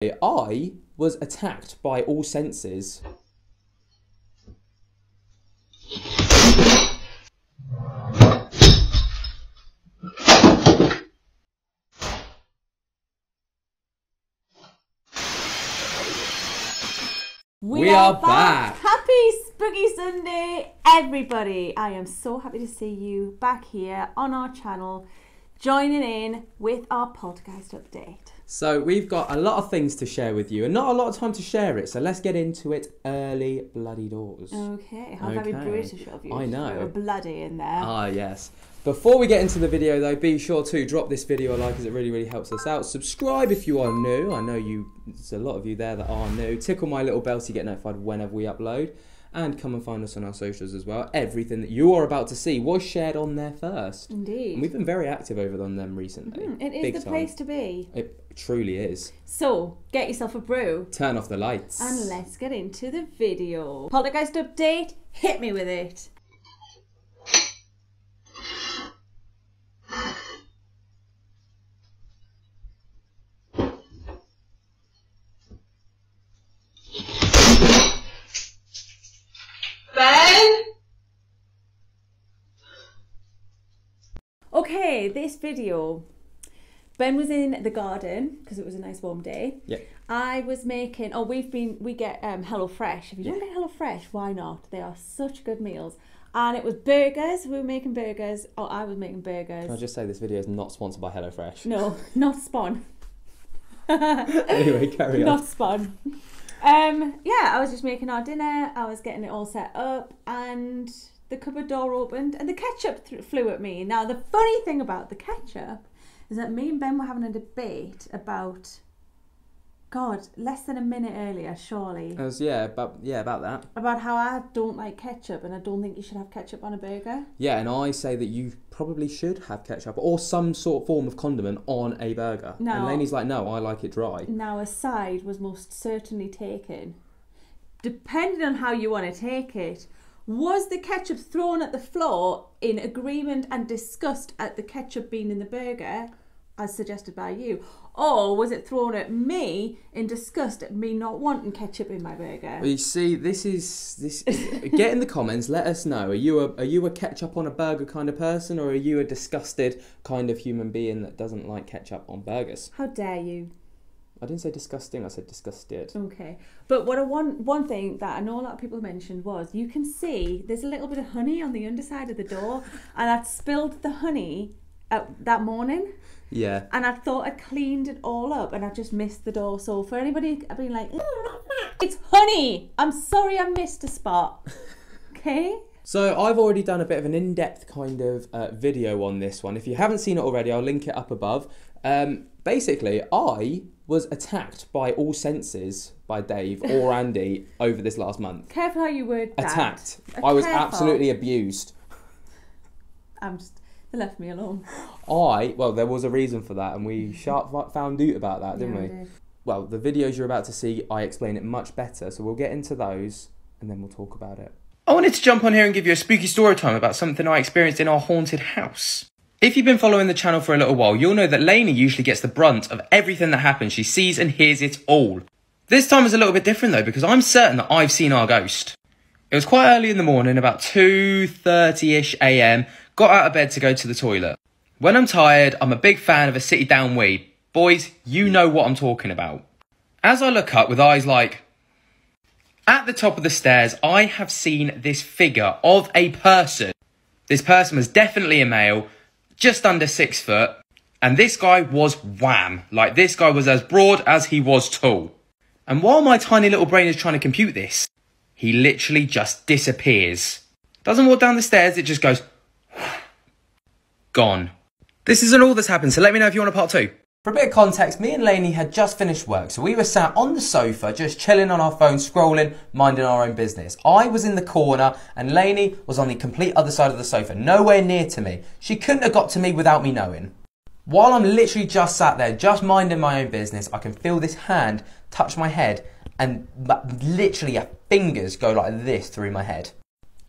I was attacked by all senses. We are back! Happy Spooky Sunday, everybody! I am so happy to see you back here on our channel, joining in with our Poltergeist update. So we've got a lot of things to share with you and not a lot of time to share it, so let's get into it early bloody doors. Okay, how very British of you. I know. Throw a bloody in there. Ah, yes. Before we get into the video though, be sure to drop this video a like as it really helps us out. Subscribe if you are new. I know there's a lot of you there that are new. Tickle my little bell to get notified whenever we upload. And come and find us on our socials as well. Everything that you are about to see was shared on there first. Indeed. And we've been very active over on them recently. It is the place to be. It truly is. So, get yourself a brew. Turn off the lights. And let's get into the video. Poltergeist update, hit me with it. Ben? Okay, this video. Ben was in the garden because it was a nice warm day. Yeah. I was making. Oh, we get HelloFresh. If you don't get HelloFresh, why not? They are such good meals. And it was burgers. We were making burgers. Oh, I was making burgers. Can I just say this video is not sponsored by HelloFresh? No, not Spawn. Anyway, carry on. Not Spawn. Yeah, I was just making our dinner. I was getting it all set up, and the cupboard door opened, and the ketchup flew at me. Now, the funny thing about the ketchup is that me and Ben were having a debate about, God, less than a minute earlier, surely. About that. About how I don't like ketchup, and I don't think you should have ketchup on a burger. Yeah, and I say that you probably should have ketchup or some sort of form of condiment on a burger. No. And Lainey's like, no, I like it dry. Now, a side was most certainly taken. Depending on how you want to take it, was the ketchup thrown at the floor in agreement and disgust at the ketchup being in the burger, as suggested by you? Or was it thrown at me in disgust at me not wanting ketchup in my burger? Well, you see, this is get in the comments, let us know. Are you a ketchup on a burger kind of person, or are you a disgusted kind of human being that doesn't like ketchup on burgers? How dare you? I didn't say disgusting, I said disgusted. Okay. But what one thing that I know a lot of people mentioned was, you can see there's a little bit of honey on the underside of the door, and I'd spilled the honey that morning. Yeah. And I thought I cleaned it all up, and I just missed the door. So for anybody being like, it's honey, I'm sorry I missed a spot. Okay? So I've already done a bit of an in-depth kind of video on this one. If you haven't seen it already, I'll link it up above. Basically, I was attacked by all senses by Dave or Andy over this last month. Careful how you word that. Attacked. I was absolutely abused. They left me alone. Well, there was a reason for that, and we found out about that, didn't we? Did. Well, the videos you're about to see, I explain it much better, so we'll get into those, and then we'll talk about it. I wanted to jump on here and give you a spooky story time about something I experienced in our haunted house. If you've been following the channel for a little while, you'll know that Lainey usually gets the brunt of everything that happens. She sees and hears it all. This time is a little bit different though, because I'm certain that I've seen our ghost. It was quite early in the morning, about 2:30ish AM, got out of bed to go to the toilet. When I'm tired, I'm a big fan of a sit down wee. Boys, you know what I'm talking about. As I look up with eyes like, at the top of the stairs, I have seen this figure of a person. This person was definitely a male, just under 6 foot, and this guy was wham. Like, this guy was as broad as he was tall. And while my tiny little brain is trying to compute this, he literally just disappears. Doesn't walk down the stairs, it just goes, gone. This isn't all that's happened, so let me know if you want a part 2. For a bit of context, me and Lainey had just finished work, so we were sat on the sofa, just chilling on our phones, scrolling, minding our own business. I was in the corner, and Lainey was on the complete other side of the sofa, nowhere near to me. She couldn't have got to me without me knowing. While I'm literally just sat there, just minding my own business, I can feel this hand touch my head, and literally her fingers go like this through my head.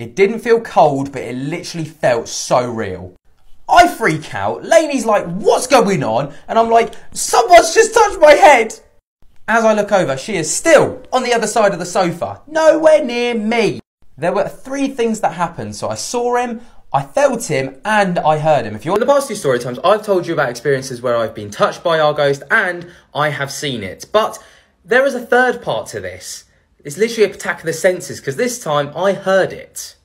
It didn't feel cold, but it literally felt so real. I freak out, Lainey's like, what's going on? And I'm like, someone's just touched my head. As I look over, she is still on the other side of the sofa, nowhere near me. There were 3 things that happened. So I saw him, I felt him, and I heard him. If you're in the past 2 story times, I've told you about experiences where I've been touched by our ghost and I have seen it. But there is a third part to this. It's literally a attack of the senses, because this time I heard it.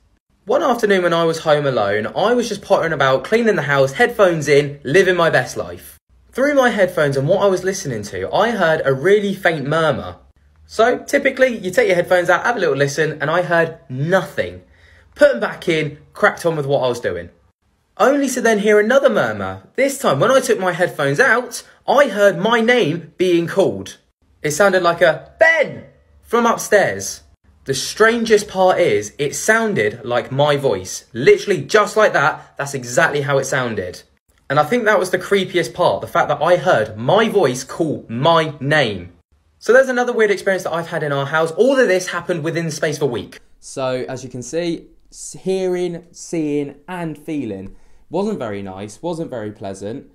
One afternoon when I was home alone, I was just pottering about, cleaning the house, headphones in, living my best life. Through my headphones and what I was listening to, I heard a really faint murmur. So, typically, you take your headphones out, have a little listen, and I heard nothing. Put them back in, cracked on with what I was doing. Only to then hear another murmur. This time, when I took my headphones out, I heard my name being called. It sounded like a Ben from upstairs. The strangest part is, it sounded like my voice. Literally, just like that, that's exactly how it sounded. And I think that was the creepiest part, the fact that I heard my voice call my name. So there's another weird experience that I've had in our house. All of this happened within the space of a week. So, as you can see, hearing, seeing and feeling wasn't very nice, wasn't very pleasant.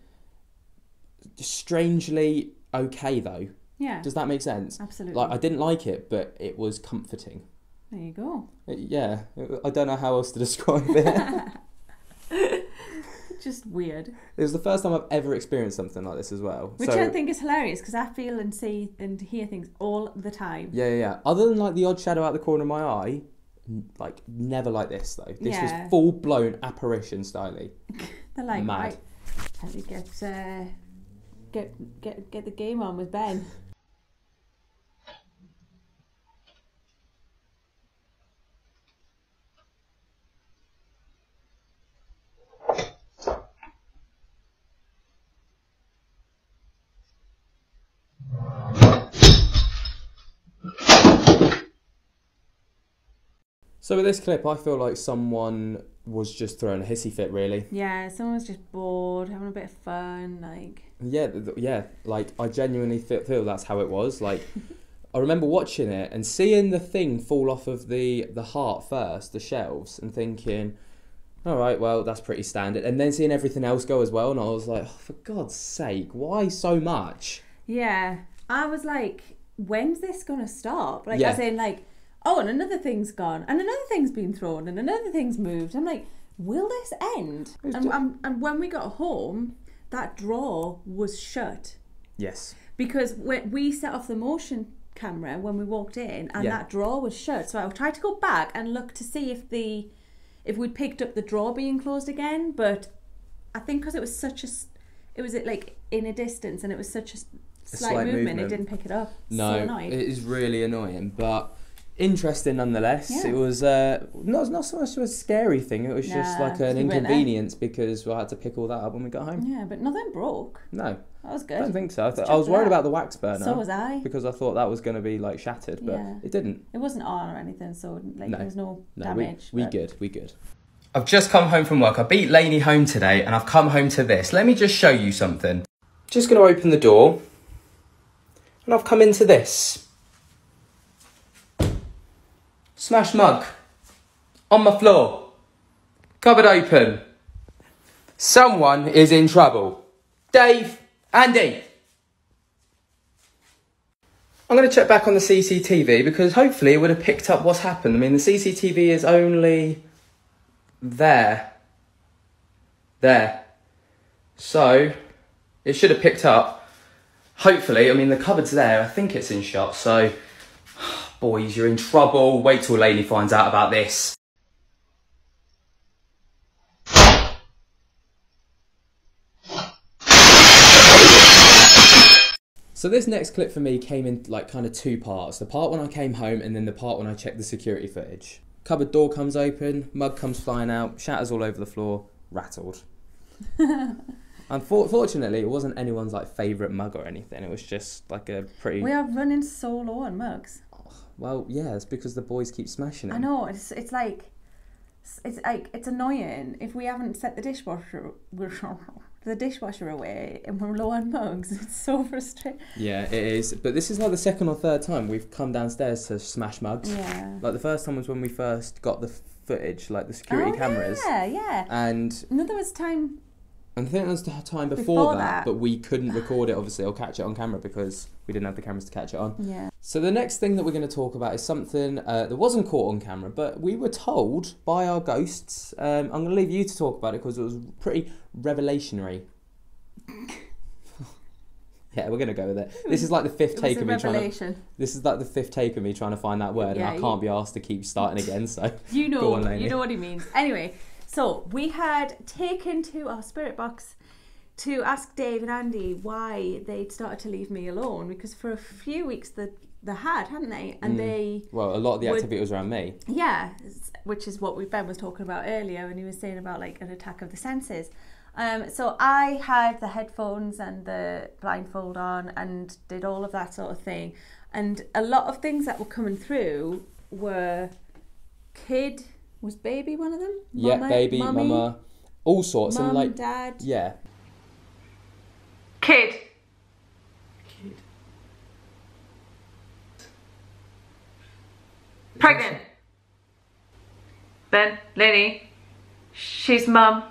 Strangely okay though. Yeah. Does that make sense? Absolutely. Like, I didn't like it, but it was comforting. There you go. Yeah. I don't know how else to describe it. Just weird. It was the first time I've ever experienced something like this as well. Which I think is hilarious, because I feel and see and hear things all the time. Yeah. Other than like the odd shadow out the corner of my eye, like never like this though. This was full blown apparition styly. They're like, mad. Right, let me get the game on with Ben. So with this clip, I feel like someone was just throwing a hissy fit, really. Yeah, someone was just bored, having a bit of fun, like... Yeah, like, I genuinely feel that's how it was. Like, I remember watching it and seeing the thing fall off of the heart first, the shelves, and thinking, all right, well, that's pretty standard. And then seeing everything else go as well, and I was like, oh, for God's sake, why so much? Yeah, I was like, when's this going to stop? Like, as in, like... Oh, and another thing's gone, and another thing's been thrown, and another thing's moved. I'm like, will this end? And when we got home, that drawer was shut. Yes. Because we set off the motion camera when we walked in, and that drawer was shut. So I tried to go back and look to see if we'd picked up the drawer being closed again, but I think because it was like in a distance, and it was such a slight movement, it didn't pick it up. No, so annoying. It is really annoying, but... interesting nonetheless. Yeah. It was not so much a scary thing, it was just like an inconvenience because I had to pick all that up when we got home. Yeah, but nothing broke. No. That was good. I don't think so. I was worried about the wax burner. So was I. Because I thought that was going to be like shattered, but it didn't. It wasn't on or anything, so like there was no damage. We good. I've just come home from work. I beat Lainey home today and I've come home to this. Let me just show you something. Just going to open the door and I've come into this. Smashed mug on my floor, cupboard open. Someone is in trouble. Dave, Andy. I'm going to check back on the CCTV because hopefully it would have picked up what's happened. I mean, the CCTV is only there. So it should have picked up. Hopefully, I mean, the cupboard's there. I think it's in shot, so... Boys, you're in trouble. Wait till Lainey finds out about this. So this next clip for me came in like kind of 2 parts. The part when I came home and then the part when I checked the security footage. Cupboard door comes open, mug comes flying out, shatters all over the floor, rattled. Unfortunately, it wasn't anyone's like favourite mug or anything. It was just like a pretty... We are running so low on mugs. Well, yeah, it's because the boys keep smashing it. I know, it's annoying if we haven't set the dishwasher away and we're low on mugs. It's so frustrating. Yeah, it is. But this is like the 2nd or 3rd time we've come downstairs to smash mugs. Yeah. Like the first time was when we first got the footage, like the security cameras. Yeah. And another was time And I think there was the time before that, but we couldn't record it, obviously, or catch it on camera because we didn't have the cameras to catch it on. Yeah. So the next thing that we're going to talk about is something that wasn't caught on camera, but we were told by our ghosts. I'm going to leave you to talk about it because it was pretty revelationary. Yeah, we're going to go with it. This is like the fifth take of me trying to... This is like the fifth take of me trying to find that word, and I can't be asked to keep starting again, so... You know, go on, Lainey. you know what he means. Anyway, so we had taken to our spirit box to ask Dave and Andy why they'd started to leave me alone, because for a few weeks they hadn't they? And they... Well, a lot of the activity was around me. Yeah, which is what Ben was talking about earlier when he was saying about like an attack of the senses. So I had the headphones and the blindfold on and did all of that sort of thing. And a lot of things that were coming through were kid, was baby one of them? Yeah, Mama, baby, mummy, mama, all sorts. Mum, and like, dad. Yeah. Kid. Pregnant. Ben, Lainey, she's mum.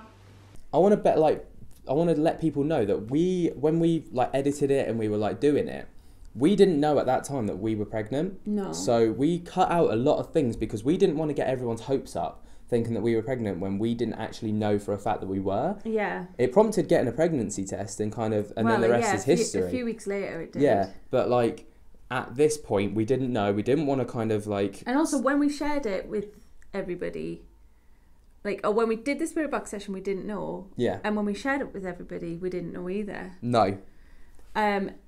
I want to let people know that when we like edited it and we were like doing it, we didn't know at that time that we were pregnant. No. So we cut out a lot of things because we didn't want to get everyone's hopes up thinking that we were pregnant when we didn't actually know for a fact that we were. Yeah. It prompted getting a pregnancy test and then the rest is history. A few weeks later it did. Yeah, but like at this point we didn't know. We didn't want to kind of like... And also when we shared it with everybody... Like, or when we did the spirit box session, we didn't know. Yeah. And when we shared it with everybody, we didn't know either. No.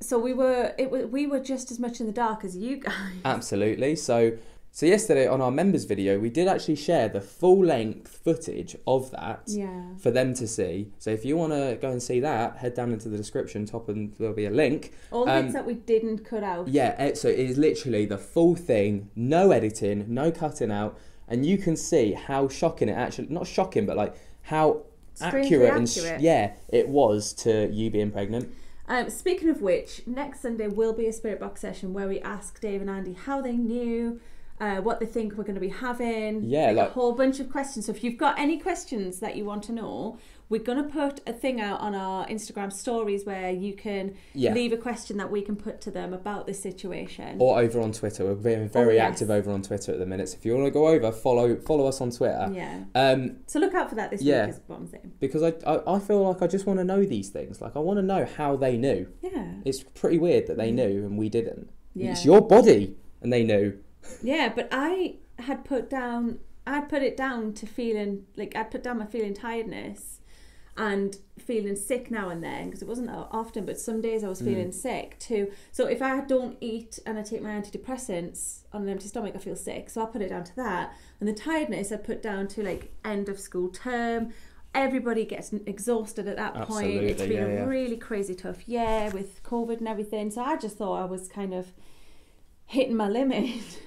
So we were just as much in the dark as you guys. Absolutely. So yesterday on our members video, we did actually share the full length footage of that for them to see. So if you want to go and see that, head down into the description top and there'll be a link. All the bits that we didn't cut out. Yeah. So it is literally the full thing, no editing, no cutting out. And you can see how shocking it actually, not shocking, but like how accurate it was to you being pregnant. Speaking of which, next Sunday will be a spirit box session where we ask Dave and Andy how they knew, what they think we're going to be having. Yeah, like a whole bunch of questions. So if you've got any questions that you want to know, we're going to put a thing out on our Instagram stories where you can leave a question that we can put to them about this situation. Or over on Twitter. We're being very active over on Twitter at the minute. So if you want to go over, follow us on Twitter. Yeah. So look out for that this week is what I'm saying. Because I feel like I just want to know these things. Like I want to know how they knew. Yeah. It's pretty weird that they knew and we didn't. Yeah. It's your body and they knew. Yeah, but I'd put it down to feeling, like I'd put down my feeling tiredness and feeling sick now and then, because it wasn't often, but some days I was feeling sick too. So if I don't eat and I take my antidepressants on an empty stomach, I feel sick. So I put it down to that. And the tiredness I put down to like end of school term. Everybody gets exhausted at that point. It's been a really crazy tough year with COVID and everything. So I just thought I was kind of hitting my limit.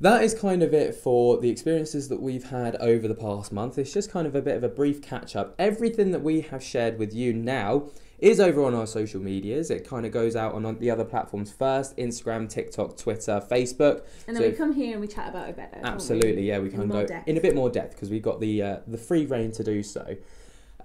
That is kind of it for the experiences that we've had over the past month. It's just kind of a bit of a brief catch-up. Everything that we have shared with you now is over on our social medias. It kind of goes out on the other platforms first: Instagram, TikTok, Twitter, Facebook. And then we come here and we chat about it better. Absolutely, we can go in a bit more depth because we've got the free reign to do so.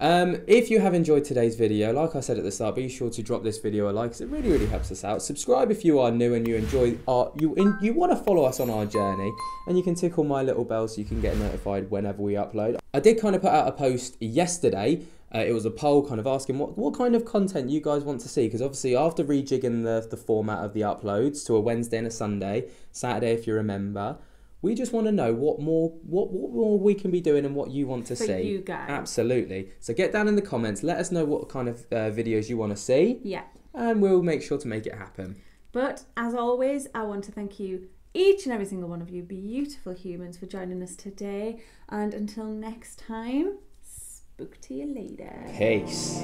If you have enjoyed today's video, like I said at the start, be sure to drop this video a like, because it really, really helps us out. Subscribe if you are new and you enjoy you want to follow us on our journey, and you can tickle my little bell so you can get notified whenever we upload. I did kind of put out a post yesterday. It was a poll kind of asking what kind of content you guys want to see, because obviously after rejigging the format of the uploads to a Wednesday and a Saturday if you remember, we just want to know what more we can be doing and what you want to see. For you guys. Absolutely. So get down in the comments. Let us know what kind of videos you want to see. Yeah. And we'll make sure to make it happen. But as always, I want to thank you, each and every single one of you beautiful humans, for joining us today. And until next time, spook to you later. Peace.